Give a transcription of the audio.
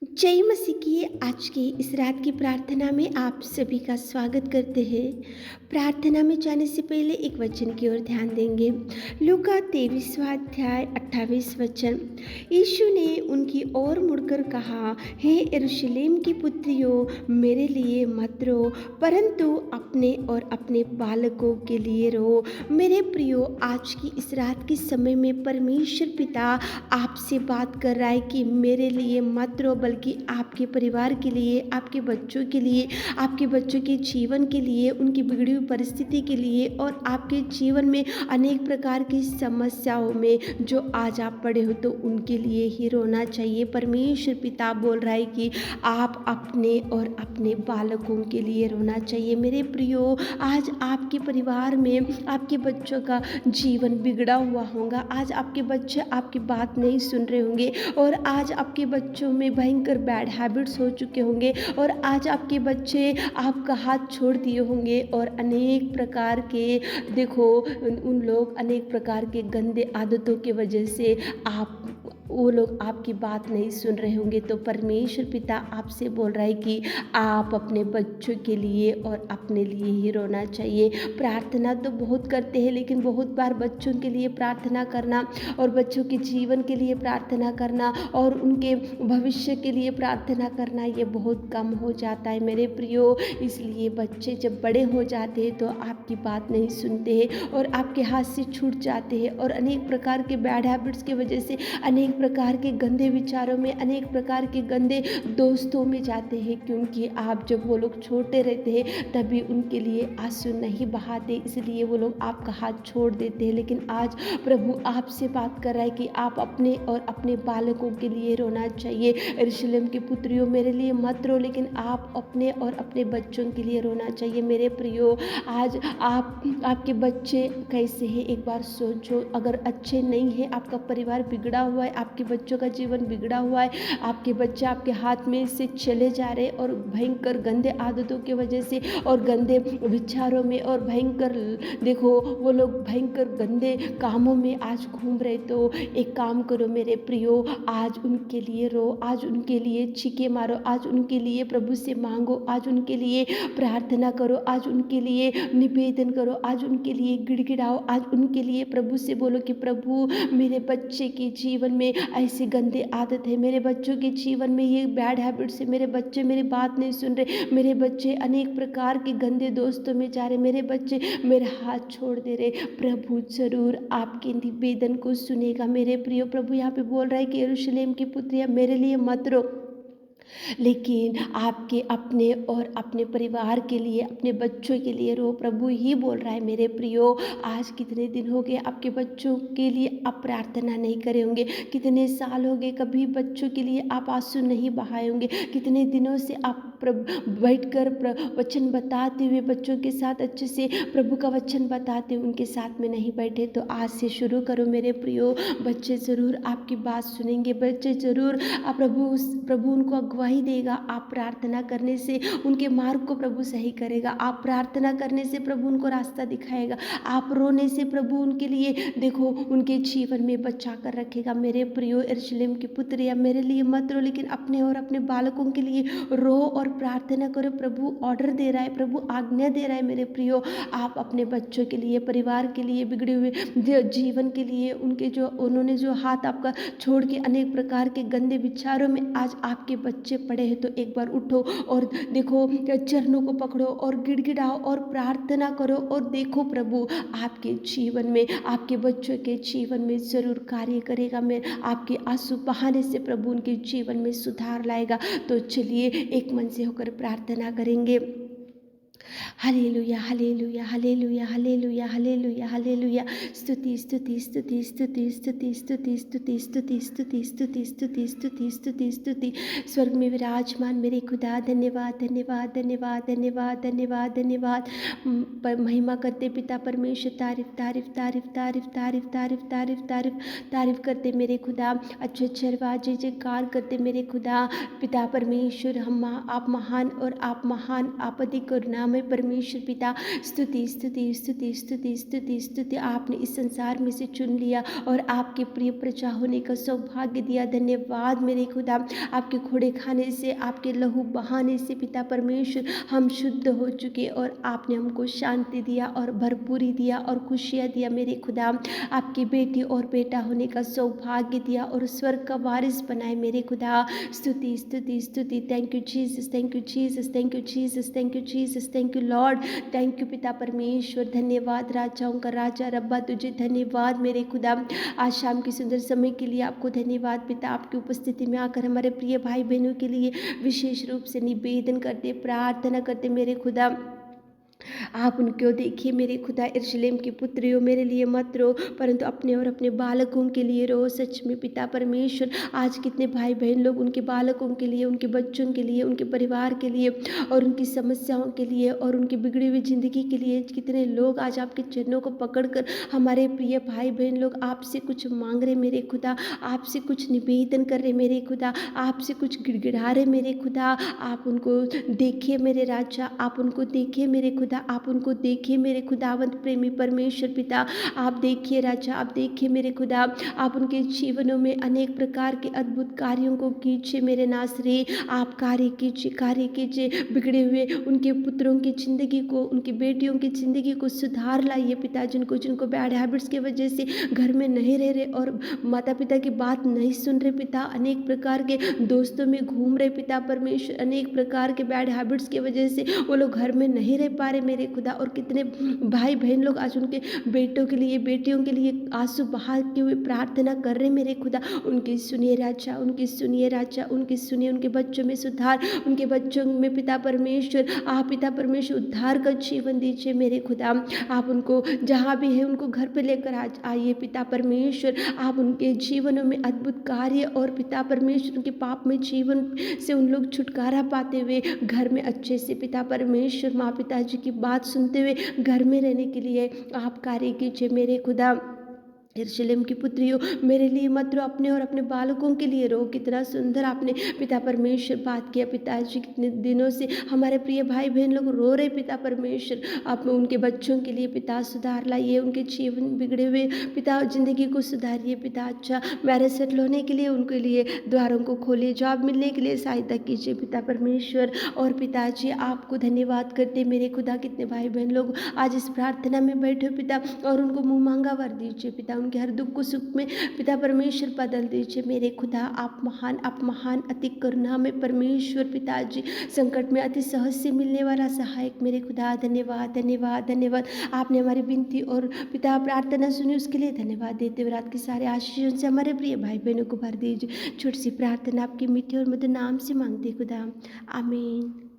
जय मसीह की आज की इस रात की प्रार्थना में आप सभी का स्वागत करते हैं। प्रार्थना में जाने से पहले एक वचन की ओर ध्यान देंगे। लूका 23वां अध्याय 28 वचन। यीशु ने उनकी ओर मुड़कर कहा, हे यरूशलेम की पुत्रियों, मेरे लिए मत रो, परंतु अपने और अपने बालकों के लिए रो। मेरे प्रियो, आज की इस रात के समय में परमेश्वर पिता आपसे बात कर रहा है कि मेरे लिए मत रो, बल्कि आपके परिवार के लिए, आपके बच्चों के लिए, आपके बच्चों के जीवन के लिए, उनकी बिगड़ी हुई परिस्थिति के लिए और आपके जीवन में अनेक प्रकार की समस्याओं में जो आज आप पड़े हो, तो उनके लिए ही रोना चाहिए। परमेश्वर पिता बोल रहा है कि आप अपने और अपने बालकों के लिए रोना चाहिए। मेरे प्रियो, आज आपके परिवार में आपके बच्चों का जीवन बिगड़ा हुआ होगा। आज आपके बच्चे आपकी बात नहीं सुन रहे होंगे और आज आपके बच्चों में भयंकर बैड हैबिट्स हो चुके होंगे और आज आपके बच्चे आपका हाथ छोड़ दिए होंगे और अनेक प्रकार के उन लोग अनेक प्रकार के गंदे आदतों की वजह से वो लोग आपकी बात नहीं सुन रहे होंगे। तो परमेश्वर पिता आपसे बोल रहा है कि आप अपने बच्चों के लिए और अपने लिए ही रोना चाहिए। प्रार्थना तो बहुत करते हैं, लेकिन बहुत बार बच्चों के लिए प्रार्थना करना और बच्चों के जीवन के लिए प्रार्थना करना और उनके भविष्य के लिए प्रार्थना करना, ये बहुत कम हो जाता है मेरे प्रियो। इसलिए बच्चे जब बड़े हो जाते हैं तो आपकी बात नहीं सुनते हैं और आपके हाथ से छूट जाते हैं और अनेक प्रकार के बैड हैबिट्स की वजह से अनेक प्रकार के गंदे विचारों में, अनेक प्रकार के गंदे दोस्तों में जाते हैं, क्योंकि आप जब वो लोग छोटे रहते हैं तभी उनके लिए आंसू नहीं बहाते, इसलिए वो लोग आपका हाथ छोड़ देते हैं। लेकिन आज प्रभु आपसे बात कर रहा है कि आप अपने और अपने बालकों के लिए रोना चाहिए। यरूशलेम की पुत्रियों, मेरे लिए मत रो, लेकिन आप अपने और अपने बच्चों के लिए रोना चाहिए। मेरे प्रियो, आज आपके बच्चे कैसे हैं एक बार सोचो। अगर अच्छे नहीं हैं, आपका परिवार बिगड़ा हुआ है, आपके बच्चों का जीवन बिगड़ा हुआ है, आपके बच्चे आपके हाथ में से चले जा रहे और भयंकर गंदे आदतों की वजह से और गंदे विचारों में और भयंकर वो लोग भयंकर गंदे कामों में आज घूम रहे, तो एक काम करो मेरे प्रियो, आज उनके लिए रो, आज उनके लिए चीखे मारो, आज उनके लिए प्रभु से मांगो, आज उनके लिए प्रार्थना करो, आज उनके लिए निवेदन करो, आज उनके लिए गिड़गिड़ाओ, आज उनके लिए प्रभु से बोलो कि प्रभु, मेरे बच्चे के जीवन में ऐसी गंदे आदत है, मेरे बच्चों के जीवन में ये बैड हैबिट्स है, मेरे बच्चे मेरी बात नहीं सुन रहे, मेरे बच्चे अनेक प्रकार के गंदे दोस्तों में जा रहे, मेरे बच्चे मेरे हाथ छोड़ दे रहे। प्रभु जरूर आपके निवेदन को सुनेगा मेरे प्रियो। प्रभु यहाँ पे बोल रहा है कि यरूशलेम की पुत्रियां, मेरे लिए मत रो, लेकिन आपके अपने और अपने परिवार के लिए, अपने बच्चों के लिए रो। प्रभु ही बोल रहा है मेरे प्रियो। आज कितने दिन हो गए आपके बच्चों के लिए आप प्रार्थना नहीं करे होंगे, कितने साल हो गए कभी बच्चों के लिए आप आंसू नहीं बहाए होंगे, कितने दिनों से आप बैठकर वचन बताते हुए बच्चों के साथ अच्छे से प्रभु का वचन बताते हुए उनके साथ में नहीं बैठे। तो आज से शुरू करो मेरे प्रियो। बच्चे ज़रूर आपकी बात सुनेंगे, बच्चे ज़रूर प्रभु उनको अगुवाई देगा। आप प्रार्थना करने से उनके मार्ग को प्रभु सही करेगा, आप प्रार्थना करने से प्रभु उनको रास्ता दिखाएगा, आप रोने से प्रभु उनके लिए उनके जीवन में बचा कर रखेगा। मेरे प्रियो यरूशलेम की पुत्रियां, मेरे लिए मत रो, लेकिन अपने और अपने बालकों के लिए रो और प्रार्थना करो। प्रभु ऑर्डर दे रहा है, प्रभु आज्ञा दे रहा है मेरे प्रियो। आप अपने बच्चों के लिए, परिवार के लिए, बिगड़े हुए जीवन के लिए, उन्होंने जो हाथ आपका छोड़ के अनेक प्रकार के गंदे विचारों में आज आपके बच्चे पड़े हैं, तो एक बार उठो और चरणों को पकड़ो और गिड़गिड़ाओ और प्रार्थना करो और देखो प्रभु आपके जीवन में, आपके बच्चों के जीवन में जरूर कार्य करेगा। मैं आपके आंसू बहाने से प्रभु उनके जीवन में सुधार लाएगा। तो चलिए एक मन से होकर प्रार्थना करेंगे। Hallelujah, hallelujah, hallelujah, hallelujah, hallelujah, hallelujah. स्तुति, स्तुति, स्तुति, स्तुति, स्तुति, स्तुति, स्तुति, स्तुति, स्तुति, स्तुति, स्तुति, स्तुति, स्तुति, स्तुति। स्वर्ग में विराजमान मेरे खुदा, धन्यवाद, धन्यवाद, धन्यवाद, धन्यवाद, धन्यवाद, धन्यवाद। महिमा करते पिता परमेश्वर, तारीफ, तारीफ, तारीफ, तारीफ, तारीफ, तारीफ, तारीफ, तारीफ, तारीफ करते मेरे खुदा। अच्छे अच्छे आवाज जयकार करते मेरे खुदा। पिता परमेश्वर, आप महान और आप महान, आप अधिक करुणा करुणामय परमेश्वर पिता, स्तुति स्तुति स्तुति स्तुति स्तुति स्तुति। आपने इस संसार में से चुन लिया और आपके प्रिय प्रजा होने का सौभाग्य दिया। धन्यवाद मेरे खुदा, आपके घोड़े खाने से, आपके लहू बहाने से पिता परमेश्वर हम शुद्ध हो चुके और आपने हमको शांति दिया और भरपूरी दिया और खुशियाँ दिया मेरे खुदा। आपकी बेटी और बेटा होने का सौभाग्य दिया और स्वर्ग का वारिस बनाए मेरे खुदा। स्तुति स्तुति स्तुति। Thank you Jesus, thank you Jesus, thank you Jesus, thank you Jesus, thank you Lord, thank you पिता परमेश्वर। धन्यवाद राजाओं का राजा रब्बा, तुझे धन्यवाद मेरे खुदा। आज शाम की सुंदर समय के लिए आपको धन्यवाद पिता। आपकी उपस्थिति में आकर हमारे प्रिय भाई बहनों के लिए विशेष रूप से निवेदन करते, प्रार्थना करते मेरे खुदा। आप उनको देखिए मेरे खुदा। यरूशलेम की पुत्रियों, मेरे लिए मत रो परंतु अपने और अपने बालकों के लिए रो। सच में पिता परमेश्वर, आज कितने भाई बहन लोग उनके बालकों के लिए, उनके बच्चों के लिए, उनके परिवार के लिए और उनकी समस्याओं के लिए और उनकी बिगड़ी हुई ज़िंदगी के लिए कितने लोग आज आपके चरणों को पकड़कर, हमारे प्रिय भाई बहन लोग आपसे कुछ मांग रहे मेरे खुदा, आपसे कुछ निवेदन कर रहे मेरे खुदा, आपसे कुछ गिड़गिड़ा रहे मेरे खुदा। आप उनको देखिए मेरे राजा, आप उनको देखिए मेरे खुदा, आप उनको देखिए मेरे खुदावंत प्रेमी परमेश्वर पिता। आप देखिए राजा, आप देखिए मेरे खुदा, आप उनके जीवनों में अनेक प्रकार के अद्भुत कार्यों को कीजिए मेरे नासरी। आप कार्य कीजिए बिगड़े हुए उनके पुत्रों की ज़िंदगी को, उनकी बेटियों की ज़िंदगी को सुधार लाइए पिता। जिनको बैड हैबिट्स की वजह से घर में नहीं रह रहे और माता पिता की बात नहीं सुन रहे पिता, अनेक प्रकार के दोस्तों में घूम रहे पिता परमेश्वर, अनेक प्रकार के बैड हैबिट्स की वजह से वो लोग घर में नहीं रह पा रहे मेरे खुदा। और कितने भाई बहन लोग आज उनके बेटों के लिए, बेटियों के लिए आंसू बहाते हुए प्रार्थना कर रहे मेरे खुदा। उनकी सुनिए राजा, उनकी सुनिए राजा, उनकी सुनिए। उनके बच्चों में सुधार, उनके बच्चों में पिता परमेश्वर, आप पिता परमेश्वर उद्धार का जीवन दीजिए मेरे खुदा। आप उनको जहाँ भी है उनको घर पे लेकर आइए पिता परमेश्वर। आप उनके जीवनों में अद्भुत कार्य और पिता परमेश्वर उनके पाप में जीवन से उन लोग छुटकारा पाते हुए घर में अच्छे से पिता परमेश्वर माँ पिताजी की बात सुनते हुए घर में रहने के लिए आप कार्य कीजिए मेरे खुदा। यरूशलेम की पुत्रियों, मेरे लिए मत रो, अपने और अपने बालकों के लिए रो। कितना सुंदर आपने पिता परमेश्वर बात किया पिताजी। कितने दिनों से हमारे प्रिय भाई बहन लोग रो रहे पिता परमेश्वर। आप उनके बच्चों के लिए पिता सुधार लाइए, उनके जीवन बिगड़े हुए पिता जिंदगी को सुधारिए पिता। अच्छा मैरिज सेटल होने के लिए उनके लिए द्वारों को खोलिए, जॉब मिलने के लिए सहायता कीजिए पिता परमेश्वर। और पिताजी आपको धन्यवाद करते मेरे खुदा। कितने भाई बहन लोग आज इस प्रार्थना में बैठे पिता और उनको मुँह मांगा वर दीजिए पिता। उनके हर दुख को सुख में पिता परमेश्वर बदल दीजिए मेरे खुदा। आप महान अति करुणा में परमेश्वर पिताजी, संकट में अति सहज से मिलने वाला सहायक मेरे खुदा। धन्यवाद धन्यवाद धन्यवाद। आपने हमारी विनती और पिता प्रार्थना सुनी, उसके लिए धन्यवाद देते हुए रात के सारे आशीषों से हमारे प्रिय भाई बहनों को भर दीजिए। छोटी सी प्रार्थना आपकी मीठी और मधुर नाम से मांगते खुदा, आमीन।